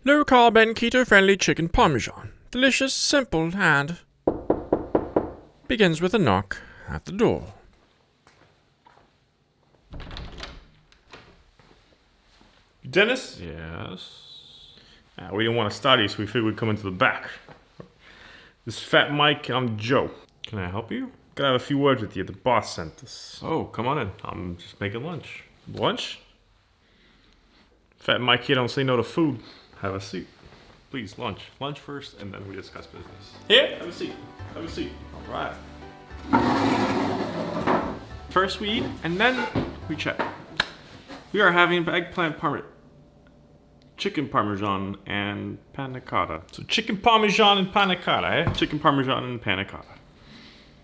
Low-carb and keto-friendly chicken parmesan. Delicious, simple, and begins with a knock at the door. Dennis? Yes? We didn't want to study, so we figured we'd come into the back. This is Fat Mike, I'm Joe. Can I help you? Gotta have a few words with you. The boss sent us. Oh, come on in. I'm just making lunch. Lunch? Fat Mike here don't say no to food. Have a seat. Please, lunch. Lunch first, and then we discuss business. Here, have a seat. Have a seat. All right. First we eat, and then we check. We are having eggplant chicken parmesan and panna cotta. So chicken parmesan and panna cotta, eh? Chicken parmesan and panna cotta.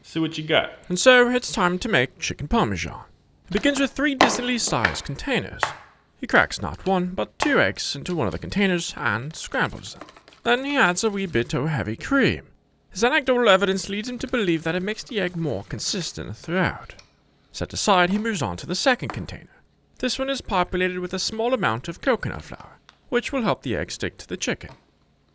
See what you got. And so it's time to make chicken parmesan. It begins with 3 decently sized containers. He cracks not 1, but 2 eggs into one of the containers and scrambles them. Then he adds a wee bit of heavy cream. His anecdotal evidence leads him to believe that it makes the egg more consistent throughout. Set aside, he moves on to the second container. This one is populated with a small amount of coconut flour, which will help the egg stick to the chicken.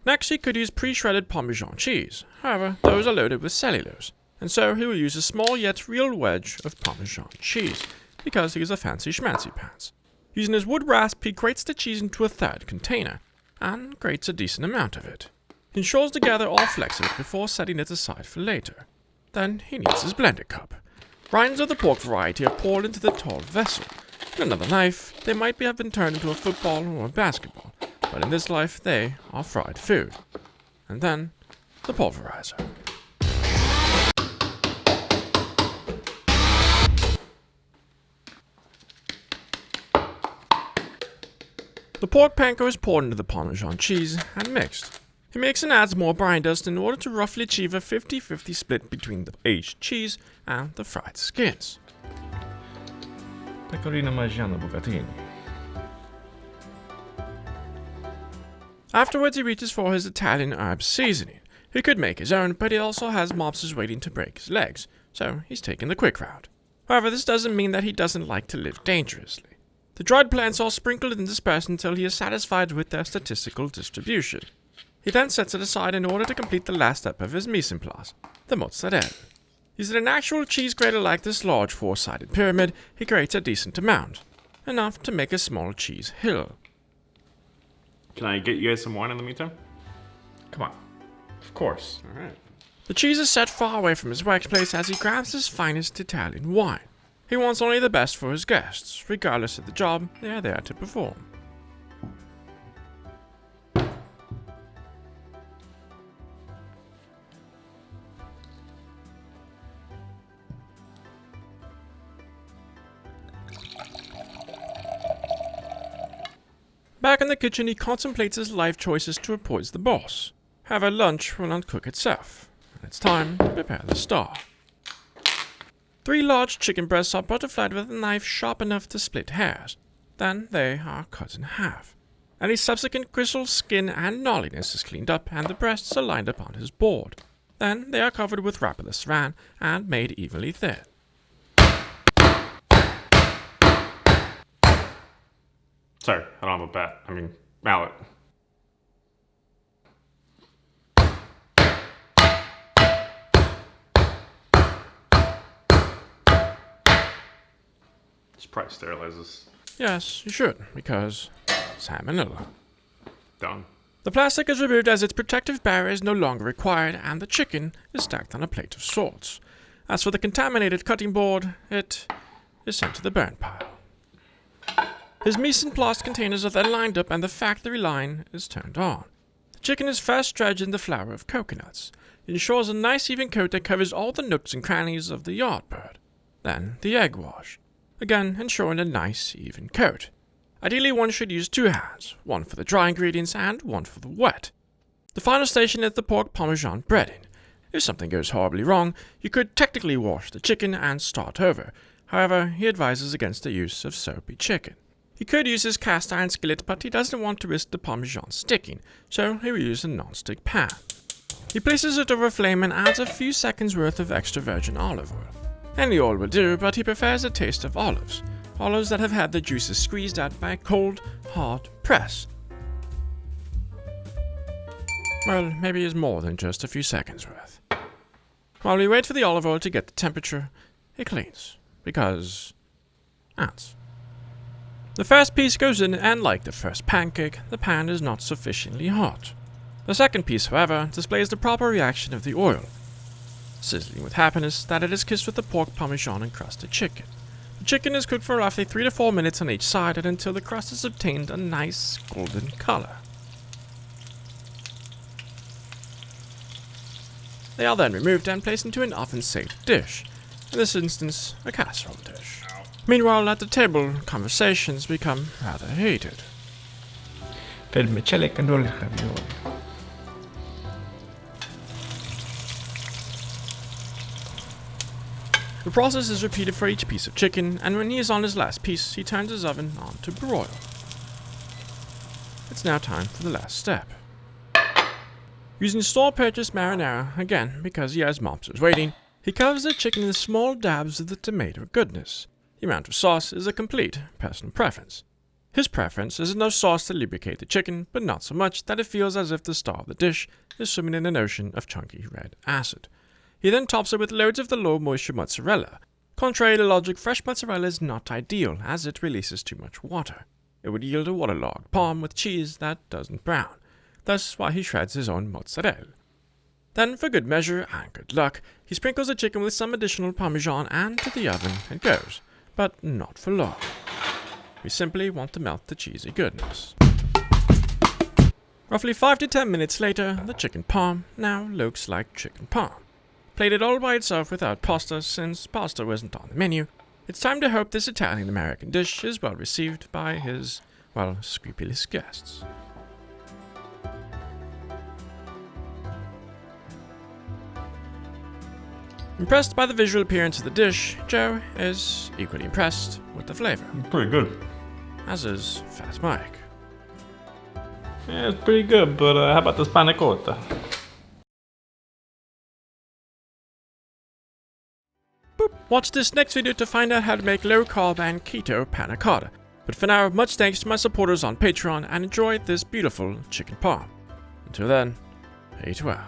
Next, he could use pre-shredded Parmesan cheese. However, those are loaded with cellulose, and so he will use a small yet real wedge of Parmesan cheese, because he is a fancy schmancy pants. Using his wood rasp, he grates the cheese into a 3rd container, and grates a decent amount of it. He ensures to gather all flecks of it before setting it aside for later. Then he needs his blender cup. Rinds of the pork variety are poured into the tall vessel. In another life, they might have been turned into a football or a basketball, but in this life, they are fried food. And then, the pulverizer. The pork panko is poured into the Parmesan cheese and mixed. He makes and adds more brine dust in order to roughly achieve a 50-50 split between the aged cheese and the fried skins. Pecorino Maggiano Bucatini. Afterwards, he reaches for his Italian herb seasoning. He could make his own, but he also has mobsters waiting to break his legs, so he's taking the quick route. However, this doesn't mean that he doesn't like to live dangerously. The dried plants are sprinkled and dispersed until he is satisfied with their statistical distribution. He then sets it aside in order to complete the last step of his mise en place, the mozzarella. Using an actual cheese grater like this large 4-sided pyramid, he grates a decent amount, enough to make a small cheese hill. Can I get you guys some wine in the meantime? Come on. Of course. Alright. The cheese is set far away from his workplace as he grabs his finest Italian wine. He wants only the best for his guests, regardless of the job they are there to perform. Back in the kitchen, he contemplates his life choices to appoint the boss. However, lunch will not cook itself, and it's time to prepare the star. 3 large chicken breasts are butterflied with a knife sharp enough to split hairs. Then they are cut in half. Any subsequent gristle, skin, and gnarliness is cleaned up, and the breasts are lined up on his board. Then they are covered with wrapper saran and made evenly thin. Sorry, I don't have a bat. Mallet. Should probably sterilize this. Yes, you should, because salmonella. Done. The plastic is removed as its protective barrier is no longer required, and the chicken is stacked on a plate of sorts. As for the contaminated cutting board, it is sent to the burn pile. His mise en place containers are then lined up and the factory line is turned on. The chicken is first dredged in the flour of coconuts. It ensures a nice even coat that covers all the nooks and crannies of the yard bird. Then the egg wash, again ensuring a nice even coat. Ideally, one should use 2 hands, one for the dry ingredients and one for the wet. The final station is the pork parmesan breading. If something goes horribly wrong, you could technically wash the chicken and start over. However, he advises against the use of soapy chicken. He could use his cast iron skillet, but he doesn't want to risk the parmesan sticking, so he will use a non-stick pan. He places it over a flame and adds a few seconds worth of extra virgin olive oil. Any oil will do, but he prefers the taste of olives that have had the juices squeezed out by a cold, hard press. well, maybe is more than just a few seconds worth. While we wait for the olive oil to get the temperature, he cleans, because ants. The first piece goes in, and like the first pancake, the pan is not sufficiently hot. The second piece, however, displays the proper reaction of the oil, sizzling with happiness that it is kissed with the pork parmesan encrusted chicken. The chicken is cooked for roughly 3 to 4 minutes on each side and until the crust has obtained a nice golden color. They are then removed and placed into an oven-safe dish, in this instance, a casserole dish. Meanwhile, at the table, conversations become rather heated. Vermicelli con ravioli. The process is repeated for each piece of chicken, and when he is on his last piece, he turns his oven on to broil. It's now time for the last step. Using store-purchased marinara, again because he has Mobsters waiting, he covers the chicken in small dabs of the tomato goodness. The amount of sauce is a complete personal preference. His preference is enough sauce to lubricate the chicken, but not so much that it feels as if the star of the dish is swimming in an ocean of chunky red acid. He then tops it with loads of the low-moisture mozzarella. Contrary to logic, fresh mozzarella is not ideal, as it releases too much water. It would yield a waterlogged parm with cheese that doesn't brown. Thus why he shreds his own mozzarella. Then, for good measure and good luck, he sprinkles the chicken with some additional parmesan and to the oven it goes. But not for long. We simply want to melt the cheesy goodness. Roughly 5 to 10 minutes later, the chicken parm now looks like chicken parm. Plated all by itself without pasta, since pasta wasn't on the menu, it's time to hope this Italian-American dish is well received by his, well, scrupulous guests. Impressed by the visual appearance of the dish, Joe is equally impressed with the flavor. Pretty good. As is Fat Mike. Yeah, it's pretty good, but how about this panna cotta? Boop. Watch this next video to find out how to make low-carb and keto panna cotta. But for now, much thanks to my supporters on Patreon and enjoy this beautiful chicken parm. Until then, eat well.